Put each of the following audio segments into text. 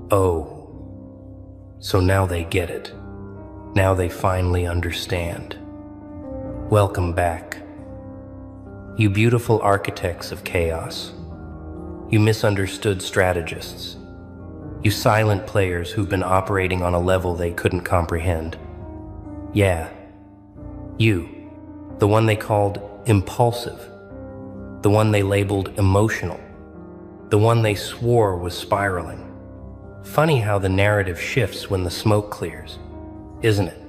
Oh, so now they get it. Now they finally understand. Welcome back. You beautiful architects of chaos. You misunderstood strategists. You silent players who've been operating on a level they couldn't comprehend. Yeah, you, the one they called impulsive, the one they labeled emotional, the one they swore was spiraling. Funny how the narrative shifts when the smoke clears, isn't it?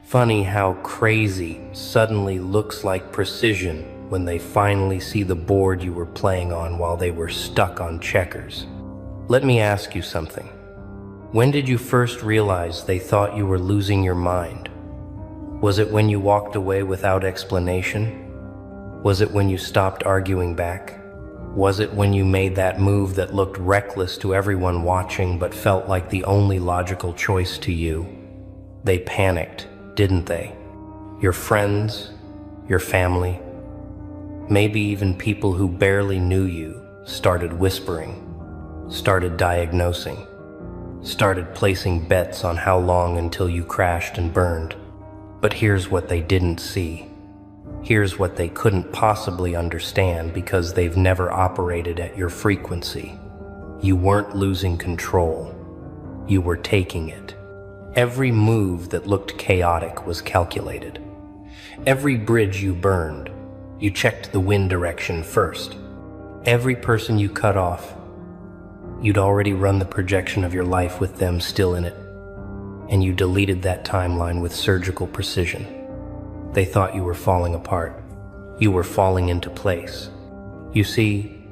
Funny how crazy suddenly looks like precision when they finally see the board you were playing on while they were stuck on checkers. Let me ask you something. When did you first realize they thought you were losing your mind? Was it when you walked away without explanation? Was it when you stopped arguing back? Was it when you made that move that looked reckless to everyone watching but felt like the only logical choice to you? They panicked, didn't they? Your friends, your family, maybe even people who barely knew you started whispering, started diagnosing, started placing bets on how long until you crashed and burned. But here's what they didn't see. Here's what they couldn't possibly understand because they've never operated at your frequency. You weren't losing control. You were taking it. Every move that looked chaotic was calculated. Every bridge you burned, you checked the wind direction first. Every person you cut off, you'd already run the projection of your life with them still in it. And you deleted that timeline with surgical precision. They thought you were falling apart. You were falling into place. You see,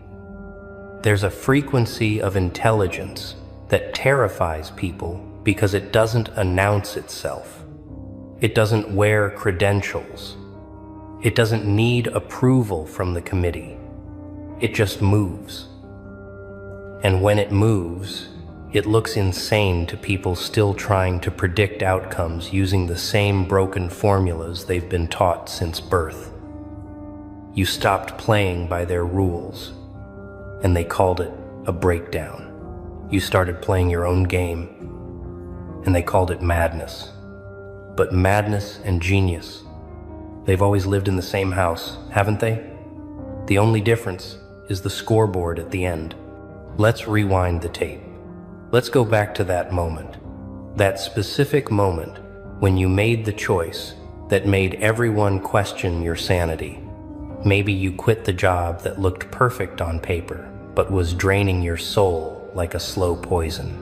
there's a frequency of intelligence that terrifies people because it doesn't announce itself. It doesn't wear credentials. It doesn't need approval from the committee. It just moves. And when it moves, it looks insane to people still trying to predict outcomes using the same broken formulas they've been taught since birth. You stopped playing by their rules, and they called it a breakdown. You started playing your own game, and they called it madness. But madness and genius, they've always lived in the same house, haven't they? The only difference is the scoreboard at the end. Let's rewind the tape. Let's go back to that moment, that specific moment when you made the choice that made everyone question your sanity. Maybe you quit the job that looked perfect on paper, but was draining your soul like a slow poison.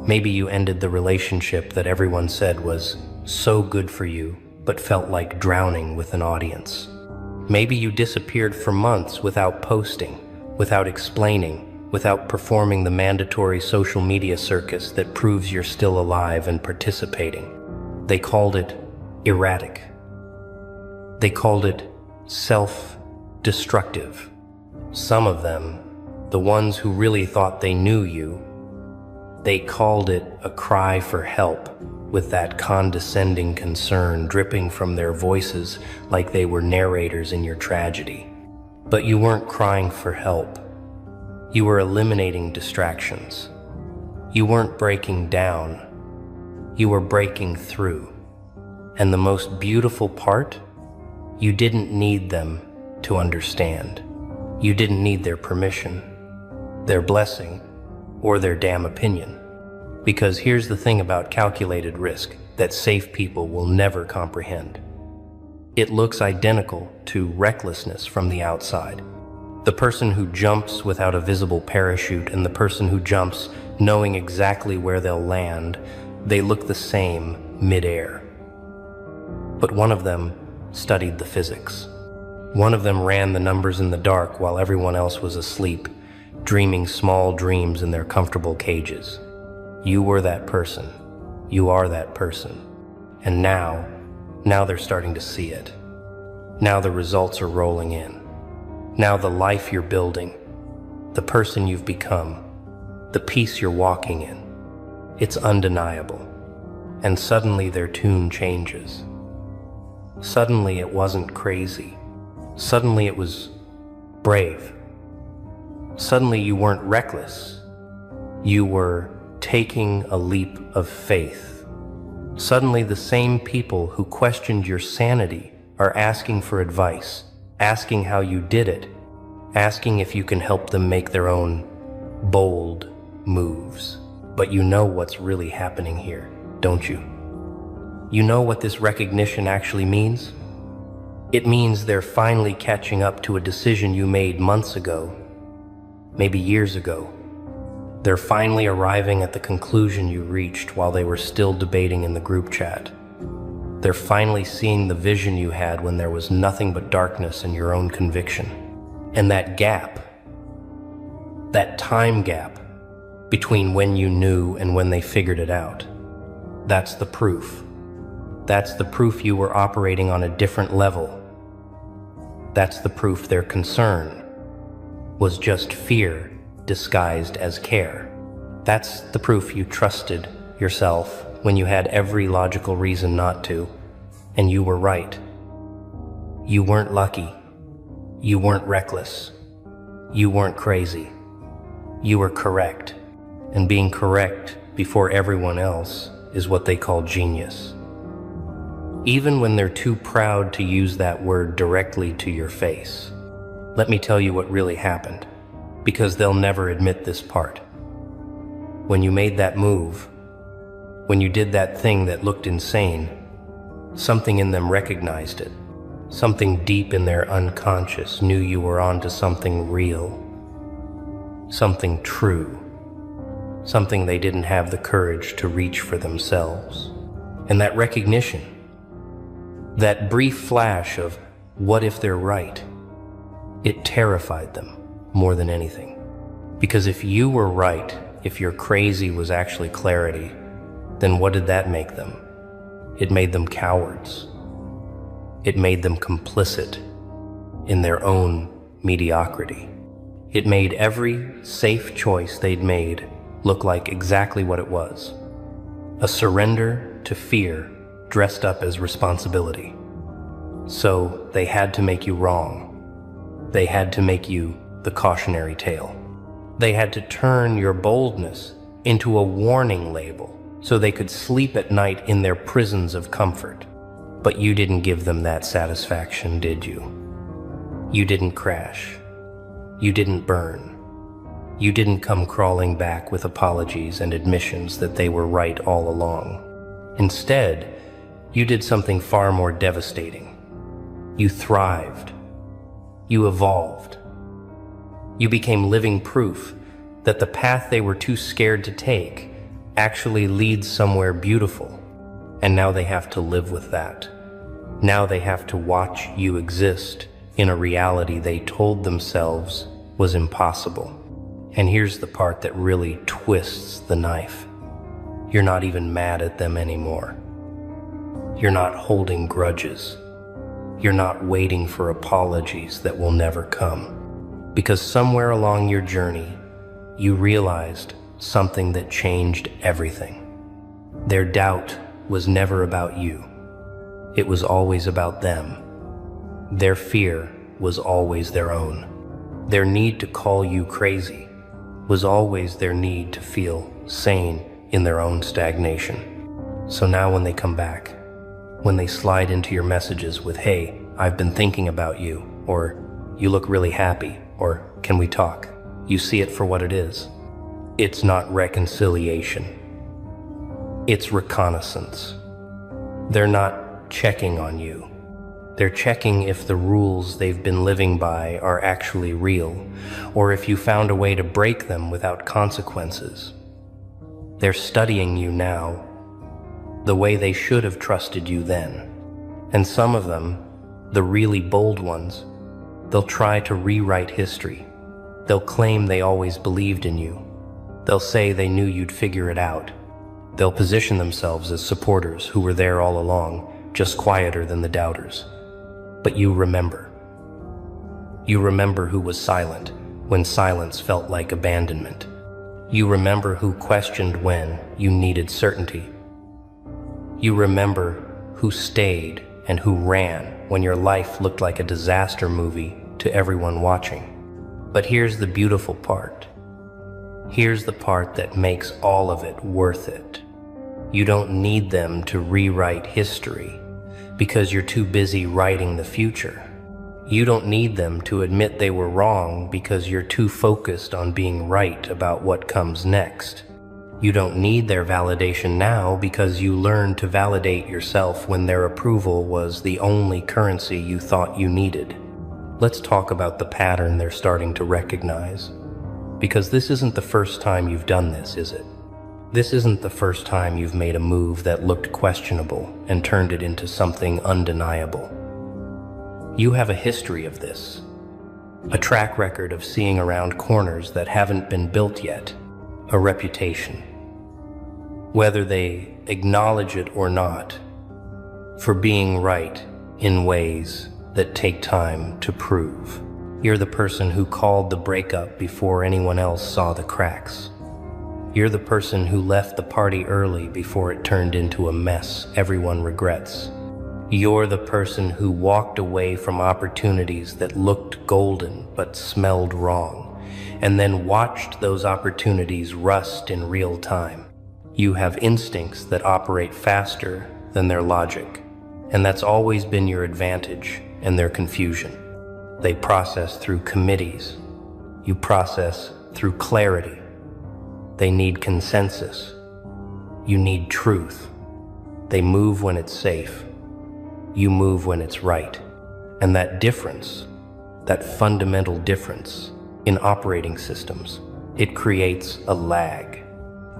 Maybe you ended the relationship that everyone said was so good for you, but felt like drowning with an audience. Maybe you disappeared for months without posting, without explaining, without performing the mandatory social media circus that proves you're still alive and participating. They called it erratic. They called it self-destructive. Some of them, the ones who really thought they knew you, they called it a cry for help, with that condescending concern dripping from their voices like they were narrators in your tragedy. But you weren't crying for help. You were eliminating distractions. You weren't breaking down. You were breaking through. And the most beautiful part? You didn't need them to understand. You didn't need their permission, their blessing, or their damn opinion. Because here's the thing about calculated risk that safe people will never comprehend. It looks identical to recklessness from the outside. The person who jumps without a visible parachute and the person who jumps knowing exactly where they'll land, they look the same midair. But one of them studied the physics. One of them ran the numbers in the dark while everyone else was asleep, dreaming small dreams in their comfortable cages. You were that person. You are that person. And now they're starting to see it. Now the results are rolling in. Now the life you're building, the person you've become, the peace you're walking in, it's undeniable. And suddenly their tune changes. Suddenly it wasn't crazy. Suddenly it was brave. Suddenly you weren't reckless. You were taking a leap of faith. Suddenly, the same people who questioned your sanity are asking for advice, asking how you did it, asking if you can help them make their own bold moves. But you know what's really happening here, don't you? You know what this recognition actually means? It means they're finally catching up to a decision you made months ago, maybe years ago. They're finally arriving at the conclusion you reached while they were still debating in the group chat. They're finally seeing the vision you had when there was nothing but darkness in your own conviction. And that gap, that time gap between when you knew and when they figured it out, that's the proof. That's the proof you were operating on a different level. That's the proof their concern was just fear disguised as care. That's the proof you trusted yourself when you had every logical reason not to, and you were right. You weren't lucky. You weren't reckless. You weren't crazy. You were correct. And being correct before everyone else is what they call genius. Even when they're too proud to use that word directly to your face. Let me tell you what really happened, because they'll never admit this part. When you made that move, when you did that thing that looked insane, something in them recognized it. Something deep in their unconscious knew you were onto something real, something true, something they didn't have the courage to reach for themselves. And that recognition, that brief flash of what if they're right, it terrified them more than anything. Because if you were right, if your crazy was actually clarity, then what did that make them? It made them cowards. It made them complicit in their own mediocrity. It made every safe choice they'd made look like exactly what it was. A surrender to fear dressed up as responsibility. So they had to make you wrong. They had to make you the cautionary tale. They had to turn your boldness into a warning label so they could sleep at night in their prisons of comfort. But you didn't give them that satisfaction, did you? You didn't crash. You didn't burn. You didn't come crawling back with apologies and admissions that they were right all along. Instead, you did something far more devastating. You thrived. You evolved. You became living proof that the path they were too scared to take actually leads somewhere beautiful. And now they have to live with that. Now they have to watch you exist in a reality they told themselves was impossible. And here's the part that really twists the knife. You're not even mad at them anymore. You're not holding grudges. You're not waiting for apologies that will never come. Because somewhere along your journey, you realized something that changed everything. Their doubt was never about you. It was always about them. Their fear was always their own. Their need to call you crazy was always their need to feel sane in their own stagnation. So now when they come back, when they slide into your messages with, "Hey, I've been thinking about you," or "You look really happy," or "Can we talk?" you see it for what it is. It's not reconciliation. It's reconnaissance. They're not checking on you. They're checking if the rules they've been living by are actually real, or if you found a way to break them without consequences. They're studying you now, the way they should have trusted you then. And some of them, the really bold ones, they'll try to rewrite history. They'll claim they always believed in you. They'll say they knew you'd figure it out. They'll position themselves as supporters who were there all along, just quieter than the doubters. But you remember. You remember who was silent when silence felt like abandonment. You remember who questioned when you needed certainty. You remember who stayed and who ran when your life looked like a disaster movie to everyone watching. But here's the beautiful part. Here's the part that makes all of it worth it. You don't need them to rewrite history because you're too busy writing the future. You don't need them to admit they were wrong because you're too focused on being right about what comes next. You don't need their validation now because you learned to validate yourself when their approval was the only currency you thought you needed. Let's talk about the pattern they're starting to recognize. Because this isn't the first time you've done this, is it? This isn't the first time you've made a move that looked questionable and turned it into something undeniable. You have a history of this, a track record of seeing around corners that haven't been built yet, a reputation. Whether they acknowledge it or not, for being right in ways that take time to prove. You're the person who called the breakup before anyone else saw the cracks. You're the person who left the party early before it turned into a mess everyone regrets. You're the person who walked away from opportunities that looked golden but smelled wrong, and then watched those opportunities rust in real time. You have instincts that operate faster than their logic, and that's always been your advantage and their confusion. They process through committees. You process through clarity. They need consensus. You need truth. They move when it's safe. You move when it's right. And that difference, that fundamental difference in operating systems, it creates a lag.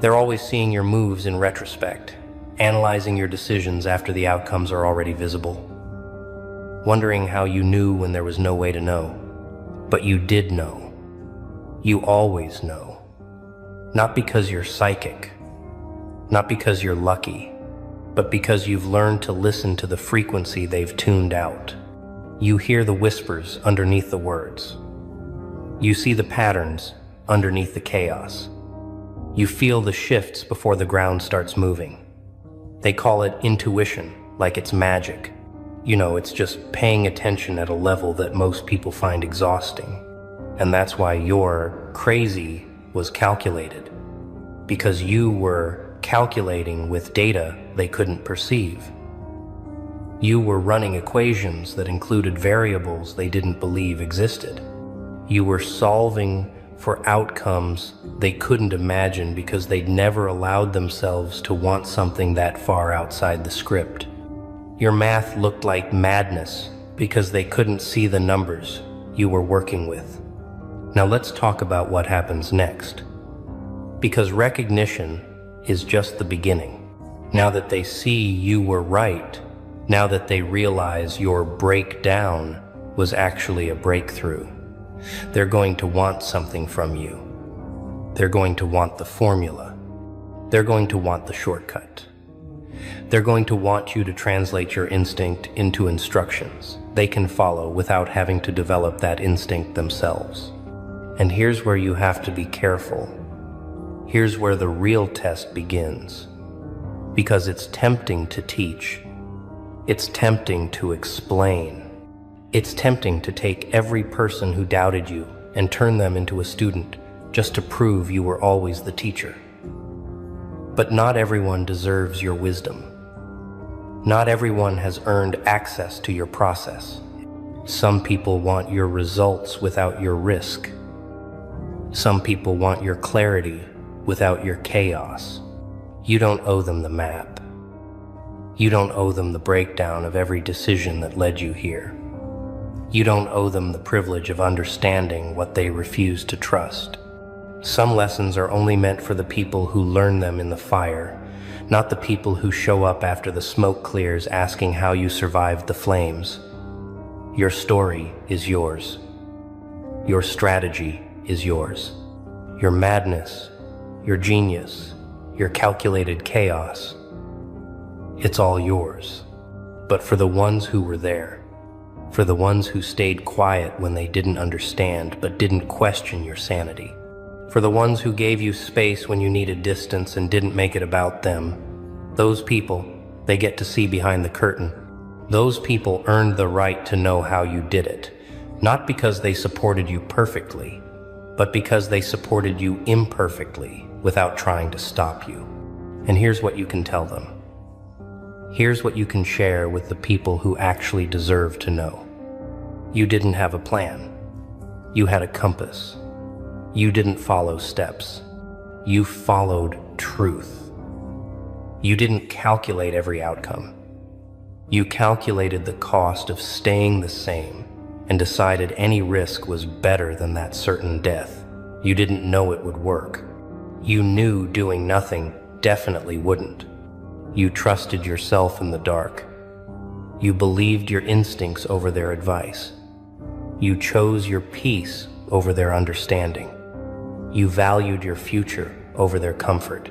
They're always seeing your moves in retrospect, analyzing your decisions after the outcomes are already visible, wondering how you knew when there was no way to know. But you did know. You always know. Not because you're psychic, not because you're lucky, but because you've learned to listen to the frequency they've tuned out. You hear the whispers underneath the words. You see the patterns underneath the chaos. You feel the shifts before the ground starts moving. They call it intuition, like it's magic. You know, it's just paying attention at a level that most people find exhausting. And that's why your crazy was calculated, because you were calculating with data they couldn't perceive. You were running equations that included variables they didn't believe existed. You were solving for outcomes they couldn't imagine because they'd never allowed themselves to want something that far outside the script. Your math looked like madness because they couldn't see the numbers you were working with. Now let's talk about what happens next. Because recognition is just the beginning. Now that they see you were right, now that they realize your breakdown was actually a breakthrough, they're going to want something from you. They're going to want the formula. They're going to want the shortcut. They're going to want you to translate your instinct into instructions they can follow without having to develop that instinct themselves. And here's where you have to be careful. Here's where the real test begins. Because it's tempting to teach. It's tempting to explain. It's tempting to take every person who doubted you and turn them into a student just to prove you were always the teacher. But not everyone deserves your wisdom. Not everyone has earned access to your process. Some people want your results without your risk. Some people want your clarity without your chaos. You don't owe them the map. You don't owe them the breakdown of every decision that led you here. You don't owe them the privilege of understanding what they refuse to trust. Some lessons are only meant for the people who learn them in the fire, not the people who show up after the smoke clears asking how you survived the flames. Your story is yours. Your strategy is yours. Your madness, your genius, your calculated chaos, it's all yours. But for the ones who were there, for the ones who stayed quiet when they didn't understand but didn't question your sanity, for the ones who gave you space when you needed distance and didn't make it about them, those people, they get to see behind the curtain. Those people earned the right to know how you did it, not because they supported you perfectly, but because they supported you imperfectly without trying to stop you. And here's what you can tell them. Here's what you can share with the people who actually deserve to know. You didn't have a plan. You had a compass. You didn't follow steps. You followed truth. You didn't calculate every outcome. You calculated the cost of staying the same and decided any risk was better than that certain death. You didn't know it would work. You knew doing nothing definitely wouldn't. You trusted yourself in the dark. You believed your instincts over their advice. You chose your peace over their understanding. You valued your future over their comfort.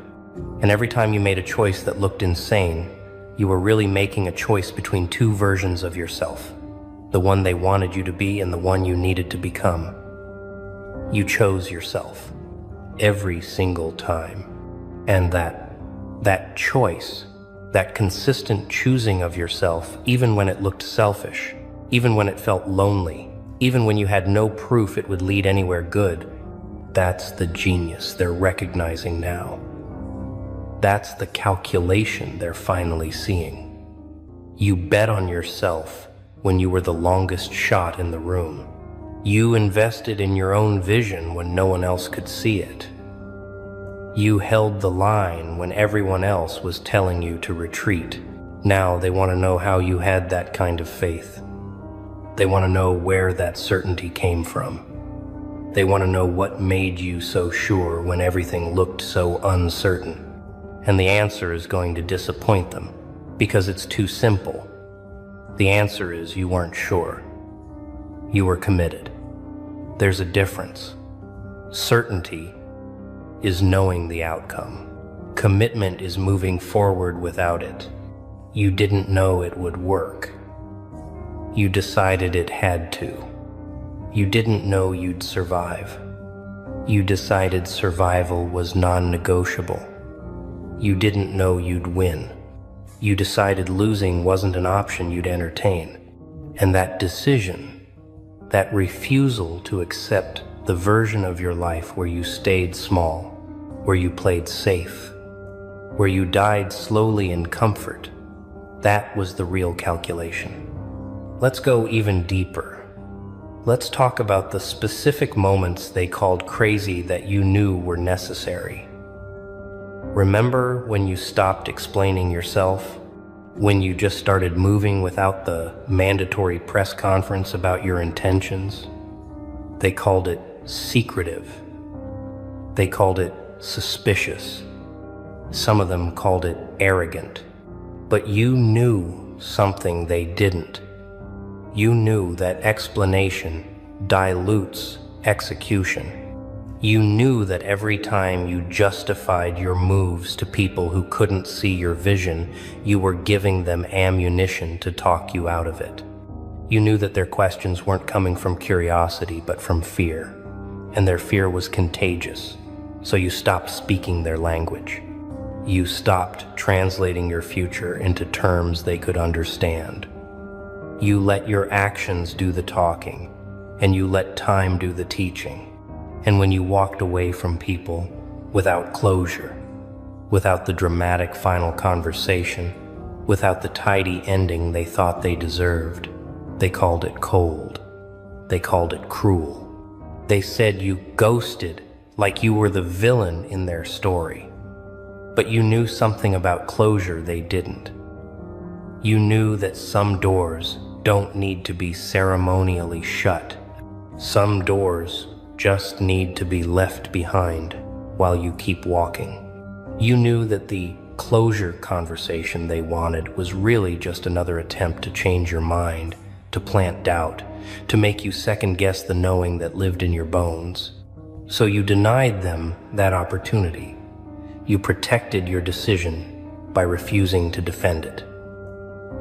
And every time you made a choice that looked insane, you were really making a choice between two versions of yourself, the one they wanted you to be and the one you needed to become. You chose yourself every single time. And that choice, that consistent choosing of yourself, even when it looked selfish, even when it felt lonely, even when you had no proof it would lead anywhere good, that's the genius they're recognizing now. That's the calculation they're finally seeing. You bet on yourself when you were the longest shot in the room. You invested in your own vision when no one else could see it. You held the line when everyone else was telling you to retreat. Now they want to know how you had that kind of faith. They want to know where that certainty came from. They want to know what made you so sure when everything looked so uncertain. And the answer is going to disappoint them because it's too simple. The answer is you weren't sure. You were committed. There's a difference. Certainty is knowing the outcome. Commitment is moving forward without it. You didn't know it would work. You decided it had to. You didn't know you'd survive. You decided survival was non-negotiable. You didn't know you'd win. You decided losing wasn't an option you'd entertain. And that decision, that refusal to accept the version of your life where you stayed small, where you played safe, where you died slowly in comfort, that was the real calculation. Let's go even deeper. Let's talk about the specific moments they called crazy that you knew were necessary. Remember when you stopped explaining yourself? When you just started moving without the mandatory press conference about your intentions? They called it secretive. They called it suspicious. Some of them called it arrogant. But you knew something they didn't. You knew that explanation dilutes execution. You knew that every time you justified your moves to people who couldn't see your vision, you were giving them ammunition to talk you out of it. You knew that their questions weren't coming from curiosity, but from fear. And their fear was contagious, so you stopped speaking their language. You stopped translating your future into terms they could understand. You let your actions do the talking, and you let time do the teaching. And when you walked away from people without closure, without the dramatic final conversation, without the tidy ending they thought they deserved, they called it cold. They called it cruel. They said you ghosted like you were the villain in their story. But you knew something about closure they didn't. You knew that some doors don't need to be ceremonially shut. Some doors just need to be left behind while you keep walking. You knew that the closure conversation they wanted was really just another attempt to change your mind, to plant doubt, to make you second-guess the knowing that lived in your bones. So you denied them that opportunity. You protected your decision by refusing to defend it.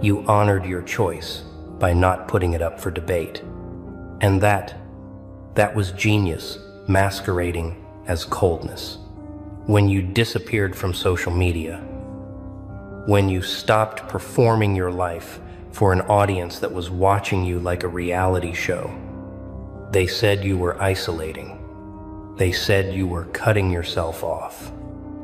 You honored your choice by not putting it up for debate. And that was genius masquerading as coldness. When you disappeared from social media, when you stopped performing your life for an audience that was watching you like a reality show, they said you were isolating. They said you were cutting yourself off.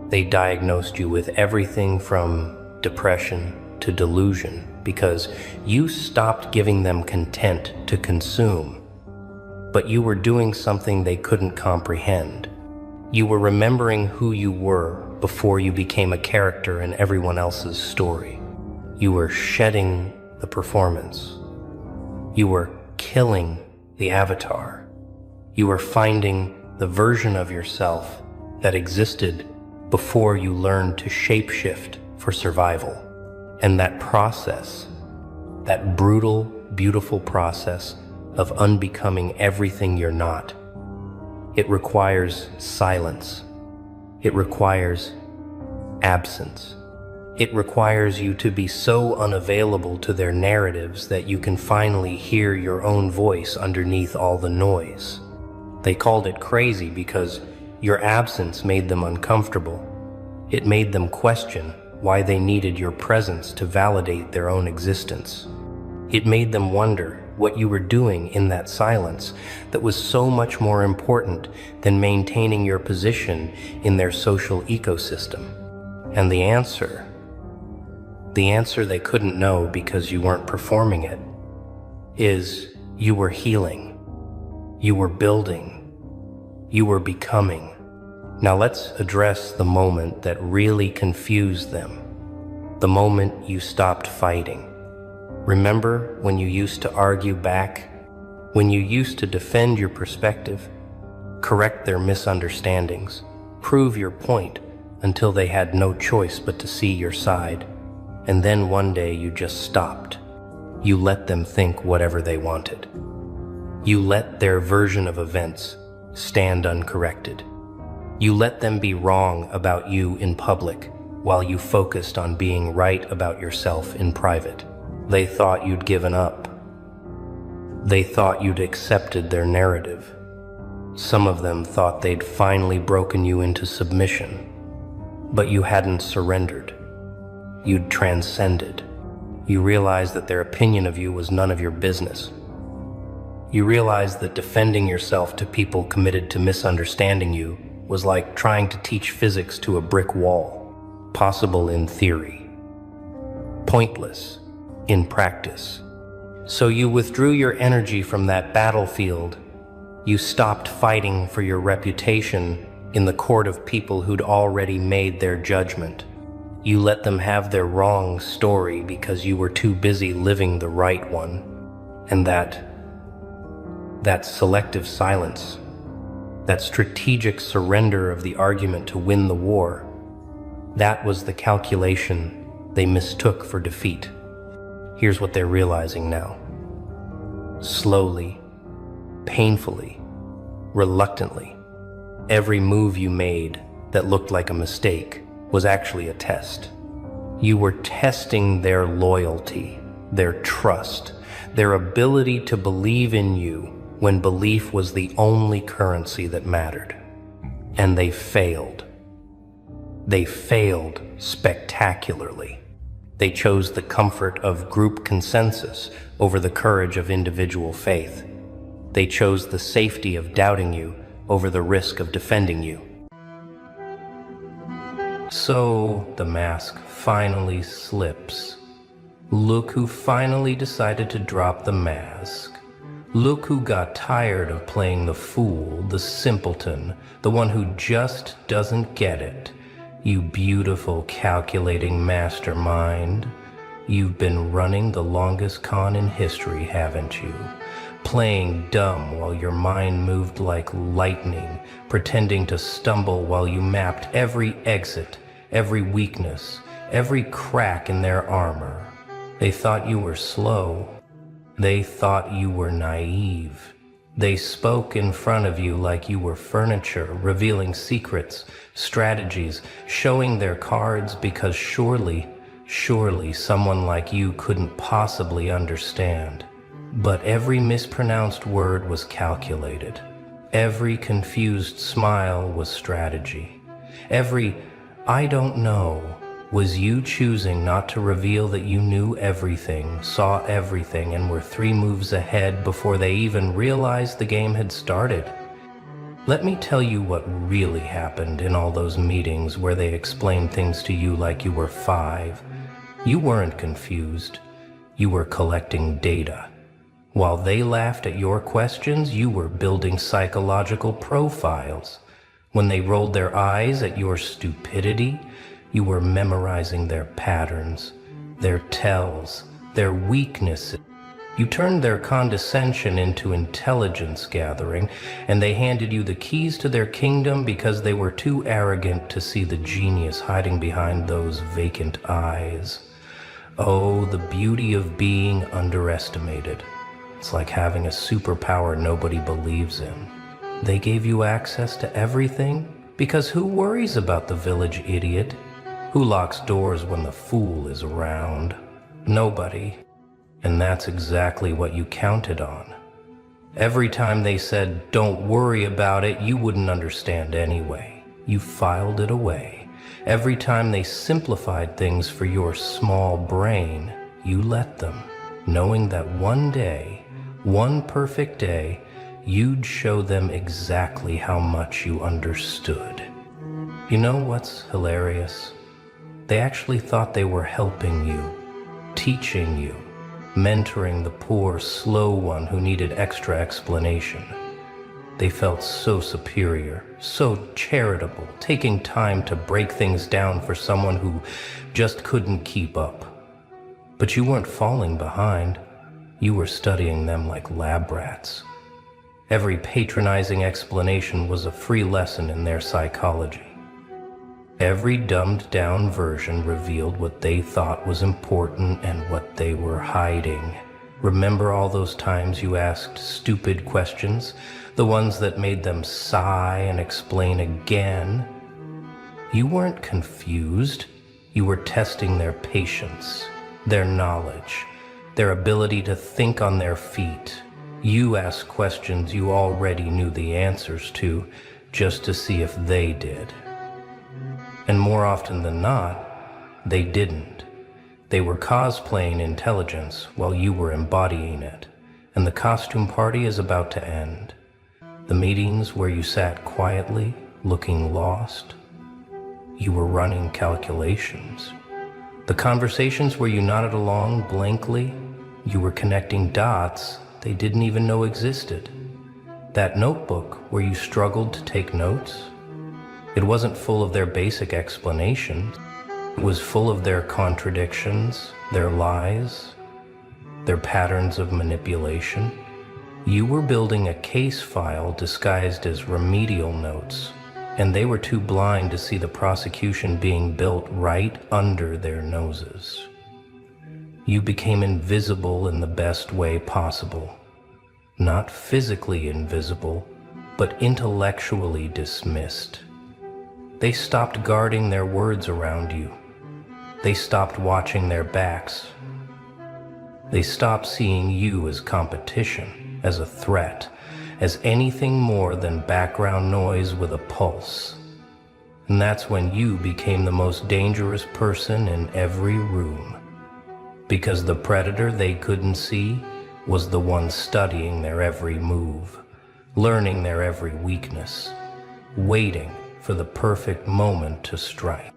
They diagnosed you with everything from depression to delusion because you stopped giving them content to consume. But you were doing something they couldn't comprehend. You were remembering who you were before you became a character in everyone else's story. You were shedding the performance. You were killing the avatar. You were finding the version of yourself that existed before you learned to shapeshift for survival. And that process, that brutal, beautiful process of unbecoming everything you're not, it requires silence. It requires absence. It requires you to be so unavailable to their narratives that you can finally hear your own voice underneath all the noise. They called it crazy because your absence made them uncomfortable. It made them question why they needed your presence to validate their own existence. It made them wonder what you were doing in that silence that was so much more important than maintaining your position in their social ecosystem. And the answer they couldn't know because you weren't performing it, is you were healing, you were building, you were becoming. Now let's address the moment that really confused them, the moment you stopped fighting. Remember when you used to argue back, when you used to defend your perspective, correct their misunderstandings, prove your point until they had no choice but to see your side. And then one day you just stopped. You let them think whatever they wanted. You let their version of events stand uncorrected. You let them be wrong about you in public while you focused on being right about yourself in private. They thought you'd given up. They thought you'd accepted their narrative. Some of them thought they'd finally broken you into submission. But you hadn't surrendered. You'd transcended. You realized that their opinion of you was none of your business. You realized that defending yourself to people committed to misunderstanding you was like trying to teach physics to a brick wall, possible in theory, pointless in practice. So you withdrew your energy from that battlefield. You stopped fighting for your reputation in the court of people who'd already made their judgment. You let them have their wrong story because you were too busy living the right one. And that selective silence, that strategic surrender of the argument to win the war, that was the calculation they mistook for defeat. Here's what they're realizing now. Slowly, painfully, reluctantly, every move you made that looked like a mistake was actually a test. You were testing their loyalty, their trust, their ability to believe in you when belief was the only currency that mattered. And they failed. They failed spectacularly. They chose the comfort of group consensus over the courage of individual faith. They chose the safety of doubting you over the risk of defending you. So the mask finally slips. Look who finally decided to drop the mask. Look who got tired of playing the fool, the simpleton, the one who just doesn't get it. You beautiful, calculating mastermind. You've been running the longest con in history, haven't you? Playing dumb while your mind moved like lightning, pretending to stumble while you mapped every exit, every weakness, every crack in their armor. They thought you were slow. They thought you were naive. They spoke in front of you like you were furniture, revealing secrets, strategies, showing their cards because surely someone like you couldn't possibly understand. But every mispronounced word was calculated. Every confused smile was strategy. Every "I don't know" was you choosing not to reveal that you knew everything, saw everything, and were 3 moves ahead before they even realized the game had started. Let me tell you what really happened in all those meetings where they explained things to you like you were 5. You weren't confused. You were collecting data. While they laughed at your questions, you were building psychological profiles. When they rolled their eyes at your stupidity, you were memorizing their patterns, their tells, their weaknesses. You turned their condescension into intelligence gathering, and they handed you the keys to their kingdom because they were too arrogant to see the genius hiding behind those vacant eyes. Oh, the beauty of being underestimated. It's like having a superpower nobody believes in. They gave you access to everything because who worries about the village idiot? Who locks doors when the fool is around? Nobody. And that's exactly what you counted on. Every time they said, "Don't worry about it," you wouldn't understand anyway. You filed it away. Every time they simplified things for your small brain, you let them, knowing that one day, one perfect day, you'd show them exactly how much you understood. You know what's hilarious? They actually thought they were helping you, teaching you, mentoring the poor, slow one who needed extra explanation. They felt so superior, so charitable, taking time to break things down for someone who just couldn't keep up. But you weren't falling behind. You were studying them like lab rats. Every patronizing explanation was a free lesson in their psychology. Every dumbed-down version revealed what they thought was important and what they were hiding. Remember all those times you asked stupid questions, the ones that made them sigh and explain again? You weren't confused. You were testing their patience, their knowledge, their ability to think on their feet. You asked questions you already knew the answers to, just to see if they did. And more often than not, they didn't. They were cosplaying intelligence while you were embodying it, and the costume party is about to end. The meetings where you sat quietly, looking lost, you were running calculations. The conversations where you nodded along blankly, you were connecting dots they didn't even know existed. That notebook where you struggled to take notes, it wasn't full of their basic explanations. It was full of their contradictions, their lies, their patterns of manipulation. You were building a case file disguised as remedial notes, and they were too blind to see the prosecution being built right under their noses. You became invisible in the best way possible. Not physically invisible, but intellectually dismissed. They stopped guarding their words around you. They stopped watching their backs. They stopped seeing you as competition, as a threat, as anything more than background noise with a pulse. And that's when you became the most dangerous person in every room. Because the predator they couldn't see was the one studying their every move, learning their every weakness, waiting for the perfect moment to strike.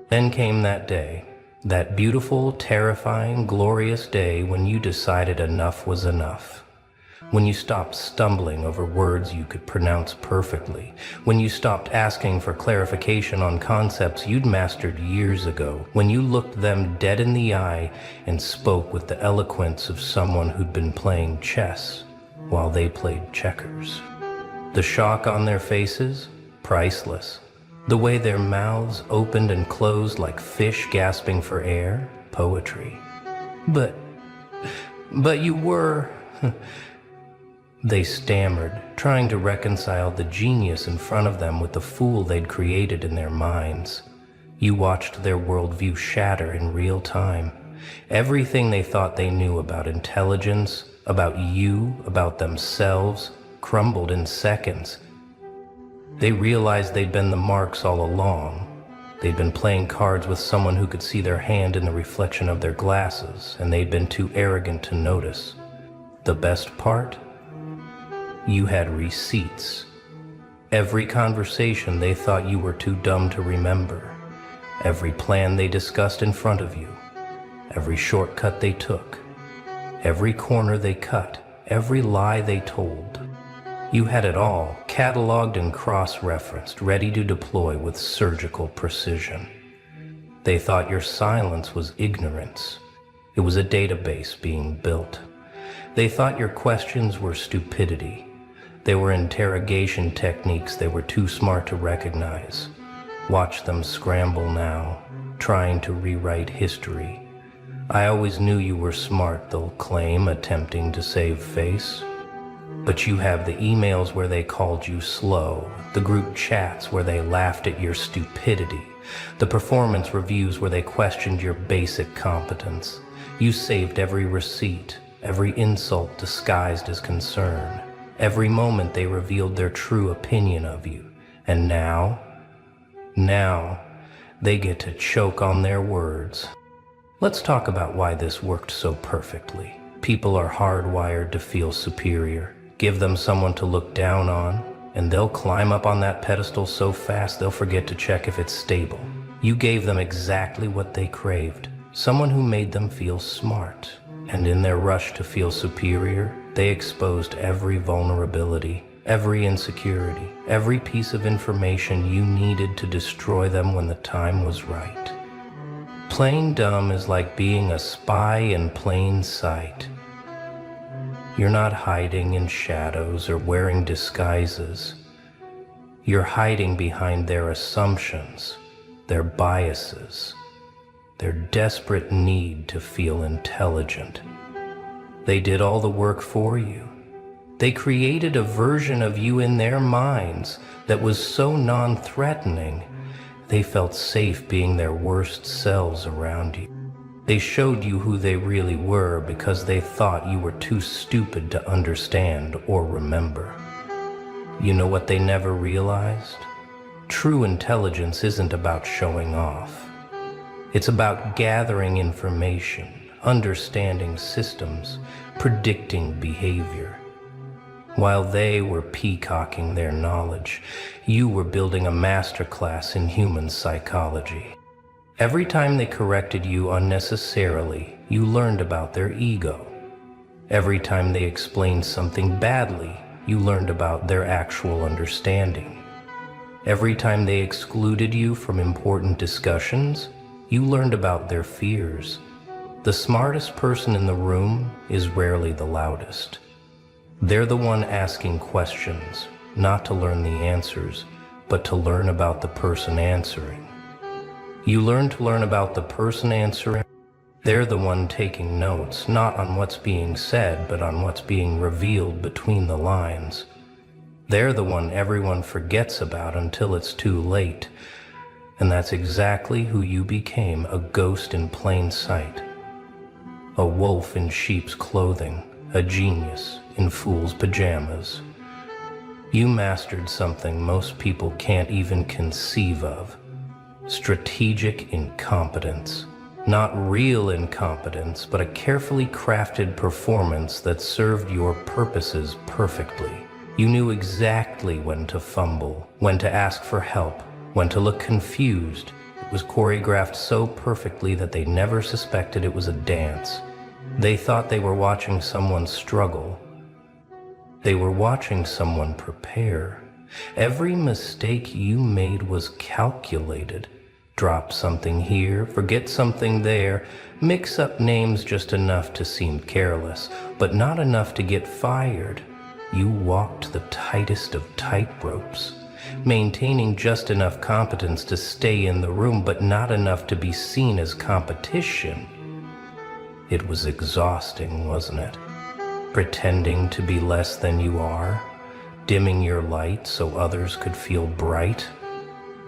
Then came that day, that beautiful, terrifying, glorious day when you decided enough was enough. When you stopped stumbling over words you could pronounce perfectly. When you stopped asking for clarification on concepts you'd mastered years ago. When you looked them dead in the eye and spoke with the eloquence of someone who'd been playing chess while they played checkers. The shock on their faces? Priceless. The way their mouths opened and closed like fish gasping for air? Poetry. But you were... They stammered, trying to reconcile the genius in front of them with the fool they'd created in their minds. You watched their worldview shatter in real time. Everything they thought they knew about intelligence, about you, about themselves, crumbled in seconds. They realized they'd been the marks all along. They'd been playing cards with someone who could see their hand in the reflection of their glasses, and they'd been too arrogant to notice. The best part? You had receipts. Every conversation they thought you were too dumb to remember. Every plan they discussed in front of you. Every shortcut they took. Every corner they cut. Every lie they told. You had it all, cataloged and cross-referenced, ready to deploy with surgical precision. They thought your silence was ignorance. It was a database being built. They thought your questions were stupidity. They were interrogation techniques they were too smart to recognize. Watch them scramble now, trying to rewrite history. I always knew you were smart, they'll claim, attempting to save face. But you have the emails where they called you slow, the group chats where they laughed at your stupidity, the performance reviews where they questioned your basic competence. You saved every receipt, every insult disguised as concern. Every moment they revealed their true opinion of you. And now they get to choke on their words. Let's talk about why this worked so perfectly. People are hardwired to feel superior. Give them someone to look down on, and they'll climb up on that pedestal so fast they'll forget to check if it's stable. You gave them exactly what they craved, someone who made them feel smart. And in their rush to feel superior, they exposed every vulnerability, every insecurity, every piece of information you needed to destroy them when the time was right. Plain dumb is like being a spy in plain sight. You're not hiding in shadows or wearing disguises. You're hiding behind their assumptions, their biases, their desperate need to feel intelligent. They did all the work for you. They created a version of you in their minds that was so non-threatening, they felt safe being their worst selves around you. They showed you who they really were because they thought you were too stupid to understand or remember. You know what they never realized? True intelligence isn't about showing off. It's about gathering information, understanding systems, predicting behavior. While they were peacocking their knowledge, you were building a masterclass in human psychology. Every time they corrected you unnecessarily, you learned about their ego. Every time they explained something badly, you learned about their actual understanding. Every time they excluded you from important discussions, you learned about their fears. The smartest person in the room is rarely the loudest. They're the one asking questions, not to learn the answers, but to learn about the person answering. You learn to learn about the person answering. They're the one taking notes, not on what's being said, but on what's being revealed between the lines. They're the one everyone forgets about until it's too late. And that's exactly who you became, a ghost in plain sight. A wolf in sheep's clothing, a genius in fool's pajamas. You mastered something most people can't even conceive of. Strategic incompetence. Not real incompetence, but a carefully crafted performance that served your purposes perfectly. You knew exactly when to fumble, when to ask for help, when to look confused. It was choreographed so perfectly that they never suspected it was a dance. They thought they were watching someone struggle. They were watching someone prepare. Every mistake you made was calculated. Drop something here, forget something there, mix up names just enough to seem careless, but not enough to get fired. You walked the tightest of tightropes, maintaining just enough competence to stay in the room, but not enough to be seen as competition. It was exhausting, wasn't it? Pretending to be less than you are, dimming your light so others could feel bright.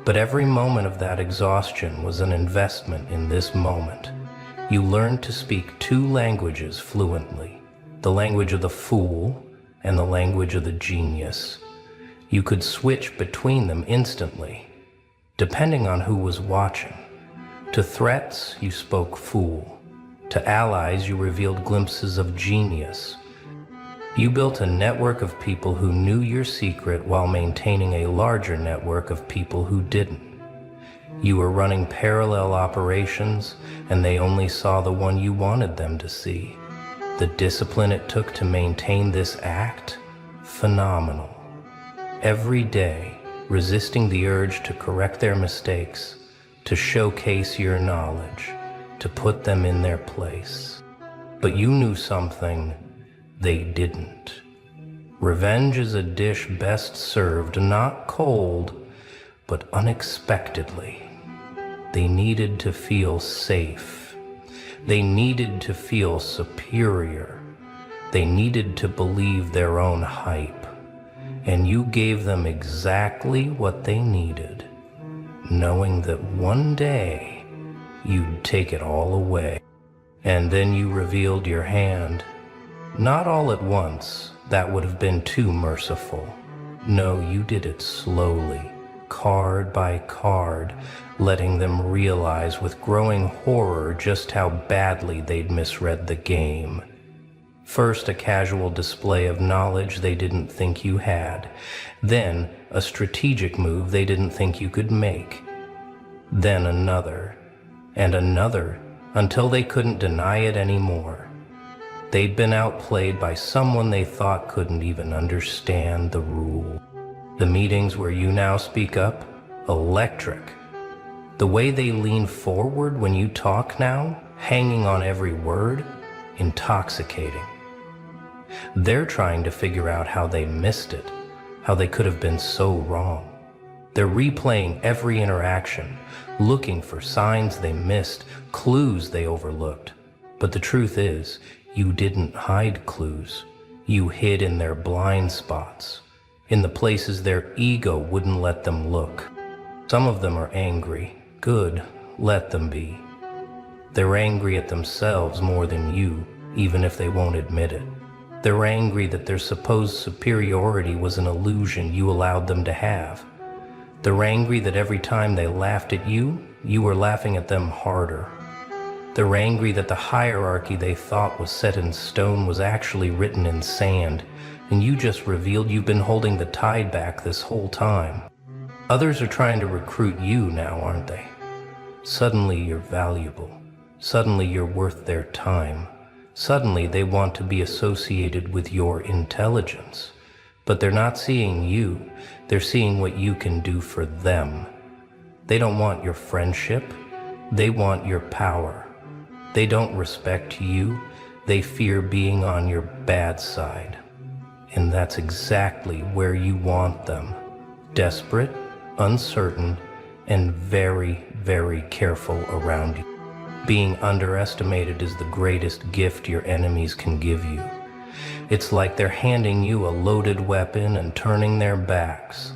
But every moment of that exhaustion was an investment in this moment. You learned to speak two languages fluently, the language of the fool and the language of the genius. You could switch between them instantly, depending on who was watching. To threats, you spoke fool. To allies, you revealed glimpses of genius. You built a network of people who knew your secret while maintaining a larger network of people who didn't. You were running parallel operations, and they only saw the one you wanted them to see. The discipline it took to maintain this act? Phenomenal. Every day, resisting the urge to correct their mistakes, to showcase your knowledge, to put them in their place. But you knew something they didn't. Revenge is a dish best served not cold, but unexpectedly. They needed to feel safe. They needed to feel superior. They needed to believe their own hype. And you gave them exactly what they needed, knowing that one day you'd take it all away. And then you revealed your hand. Not all at once, that would have been too merciful. No, you did it slowly, card by card, letting them realize with growing horror just how badly they'd misread the game. First, a casual display of knowledge they didn't think you had. Then, a strategic move they didn't think you could make. Then another, and another, until they couldn't deny it anymore. They'd been outplayed by someone they thought couldn't even understand the rule. The meetings where you now speak up? Electric. The way they lean forward when you talk now, hanging on every word? Intoxicating. They're trying to figure out how they missed it, how they could have been so wrong. They're replaying every interaction, looking for signs they missed, clues they overlooked. But the truth is, you didn't hide clues. You hid in their blind spots, in the places their ego wouldn't let them look. Some of them are angry. Good, let them be. They're angry at themselves more than you, even if they won't admit it. They're angry that their supposed superiority was an illusion you allowed them to have. They're angry that every time they laughed at you, you were laughing at them harder. They're angry that the hierarchy they thought was set in stone was actually written in sand, and you just revealed you've been holding the tide back this whole time. Others are trying to recruit you now, aren't they? Suddenly you're valuable. Suddenly you're worth their time. Suddenly they want to be associated with your intelligence. But they're not seeing you. They're seeing what you can do for them. They don't want your friendship. They want your power. They don't respect you. They fear being on your bad side. And that's exactly where you want them. Desperate, uncertain, and very, very careful around you. Being underestimated is the greatest gift your enemies can give you. It's like they're handing you a loaded weapon and turning their backs.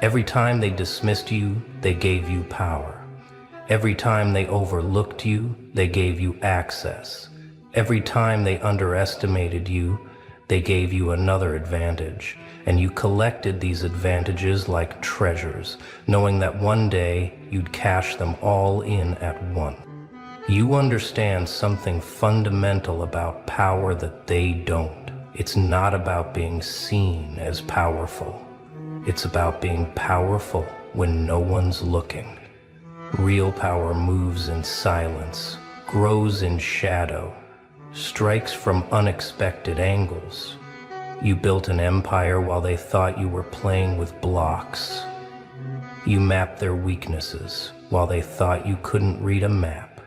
Every time they dismissed you, they gave you power. Every time they overlooked you, they gave you access. Every time they underestimated you, they gave you another advantage. And you collected these advantages like treasures, knowing that one day you'd cash them all in at once. You understand something fundamental about power that they don't. It's not about being seen as powerful. It's about being powerful when no one's looking. Real power moves in silence, grows in shadow, strikes from unexpected angles. You built an empire while they thought you were playing with blocks. You mapped their weaknesses while they thought you couldn't read a map.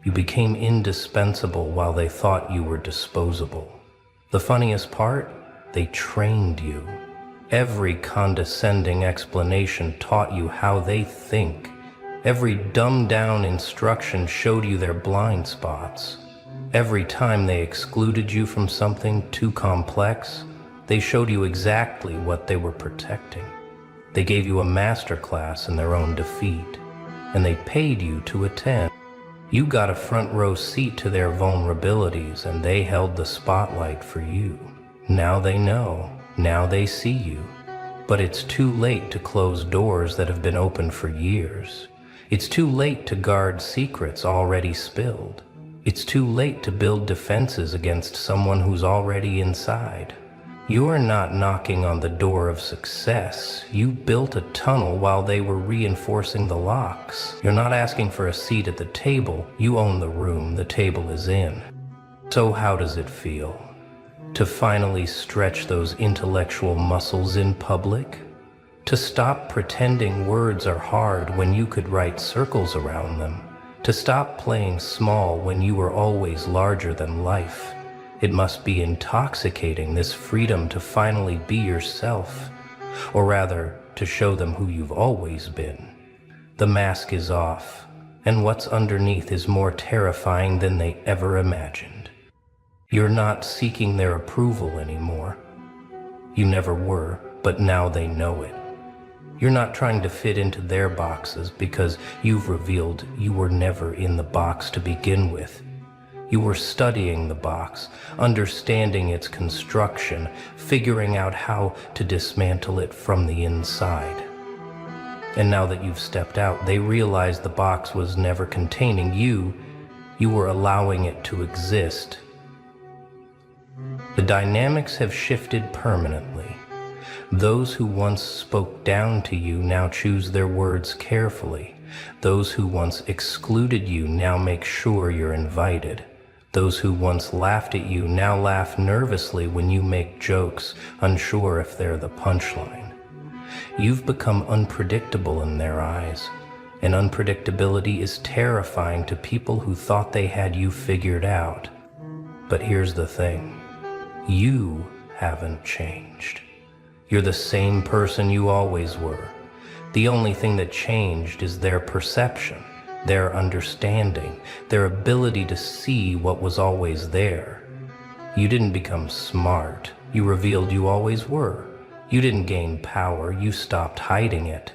You became indispensable while they thought you were disposable. The funniest part? They trained you. Every condescending explanation taught you how they think. Every dumbed-down instruction showed you their blind spots. Every time they excluded you from something too complex, they showed you exactly what they were protecting. They gave you a masterclass in their own defeat, and they paid you to attend. You got a front row seat to their vulnerabilities, and they held the spotlight for you. Now they know. Now they see you. But it's too late to close doors that have been open for years. It's too late to guard secrets already spilled. It's too late to build defenses against someone who's already inside. You are not knocking on the door of success. You built a tunnel while they were reinforcing the locks. You're not asking for a seat at the table. You own the room the table is in. So how does it feel to finally stretch those intellectual muscles in public? To stop pretending words are hard when you could write circles around them? To stop playing small when you were always larger than life? It must be intoxicating, this freedom to finally be yourself, or rather, to show them who you've always been. The mask is off, and what's underneath is more terrifying than they ever imagined. You're not seeking their approval anymore. You never were, but now they know it. You're not trying to fit into their boxes because you've revealed you were never in the box to begin with. You were studying the box, understanding its construction, figuring out how to dismantle it from the inside. And now that you've stepped out, they realize the box was never containing you. You were allowing it to exist. The dynamics have shifted permanently. Those who once spoke down to you now choose their words carefully. Those who once excluded you now make sure you're invited. Those who once laughed at you now laugh nervously when you make jokes, unsure if they're the punchline. You've become unpredictable in their eyes, and unpredictability is terrifying to people who thought they had you figured out. But here's the thing. You haven't changed. You're the same person you always were. The only thing that changed is their perception, their understanding, their ability to see what was always there. You didn't become smart. You revealed you always were. You didn't gain power. You stopped hiding it.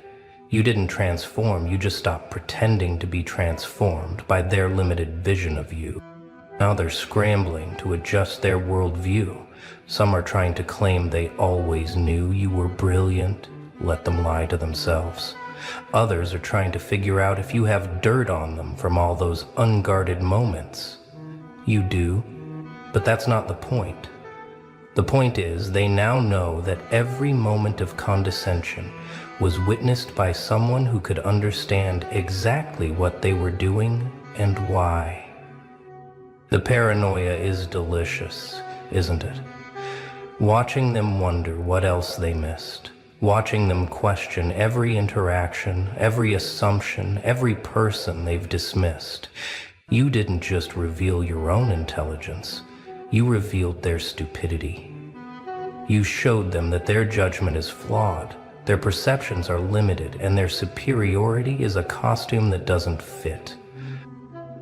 You didn't transform. You just stopped pretending to be transformed by their limited vision of you. Now they're scrambling to adjust their worldview. Some are trying to claim they always knew you were brilliant. Let them lie to themselves. Others are trying to figure out if you have dirt on them from all those unguarded moments. You do, but that's not the point. The point is, they now know that every moment of condescension was witnessed by someone who could understand exactly what they were doing and why. The paranoia is delicious, isn't it? Watching them wonder what else they missed. Watching them question every interaction, every assumption, every person they've dismissed. You didn't just reveal your own intelligence, you revealed their stupidity. You showed them that their judgment is flawed, their perceptions are limited, and their superiority is a costume that doesn't fit.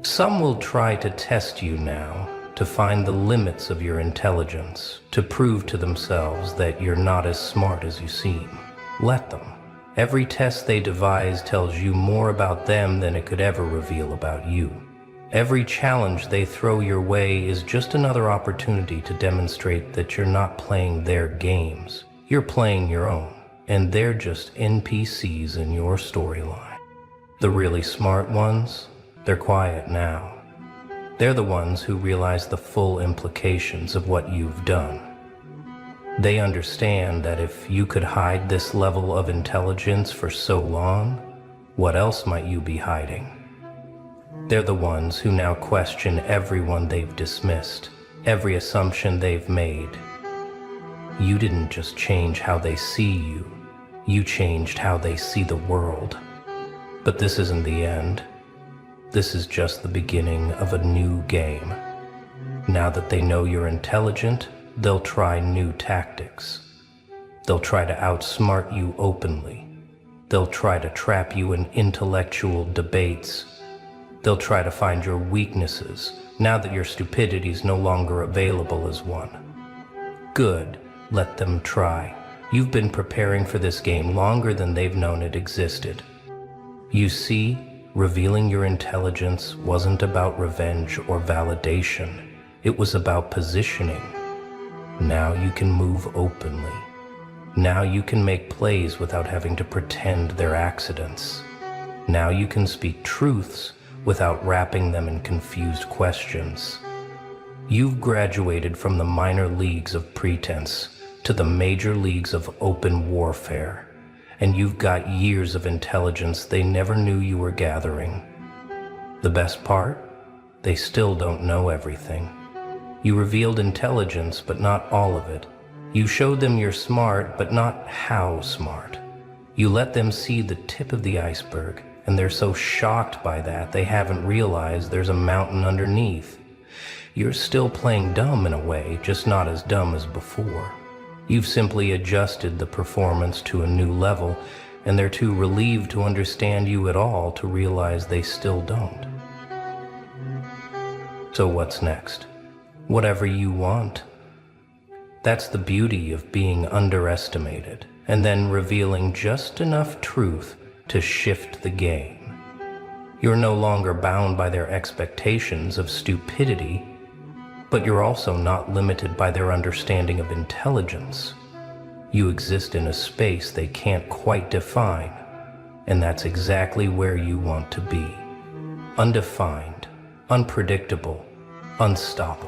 Some will try to test you now, to find the limits of your intelligence, to prove to themselves that you're not as smart as you seem. Let them. Every test they devise tells you more about them than it could ever reveal about you. Every challenge they throw your way is just another opportunity to demonstrate that you're not playing their games. You're playing your own, and they're just NPCs in your storyline. The really smart ones, they're quiet now. They're the ones who realize the full implications of what you've done. They understand that if you could hide this level of intelligence for so long, what else might you be hiding? They're the ones who now question everyone they've dismissed, every assumption they've made. You didn't just change how they see you, you changed how they see the world. But this isn't the end. This is just the beginning of a new game. Now that they know you're intelligent, they'll try new tactics. They'll try to outsmart you openly. They'll try to trap you in intellectual debates. They'll try to find your weaknesses, now that your stupidity is no longer available as one. Good, let them try. You've been preparing for this game longer than they've known it existed. You see, revealing your intelligence wasn't about revenge or validation. It was about positioning. Now you can move openly. Now you can make plays without having to pretend they're accidents. Now you can speak truths without wrapping them in confused questions. You've graduated from the minor leagues of pretense to the major leagues of open warfare, and you've got years of intelligence they never knew you were gathering. The best part? They still don't know everything. You revealed intelligence, but not all of it. You showed them you're smart, but not how smart. You let them see the tip of the iceberg, and they're so shocked by that they haven't realized there's a mountain underneath. You're still playing dumb in a way, just not as dumb as before. You've simply adjusted the performance to a new level, and they're too relieved to understand you at all to realize they still don't. So what's next? Whatever you want. That's the beauty of being underestimated, and then revealing just enough truth to shift the game. You're no longer bound by their expectations of stupidity, but you're also not limited by their understanding of intelligence. You exist in a space they can't quite define, and that's exactly where you want to be. Undefined, unpredictable, unstoppable.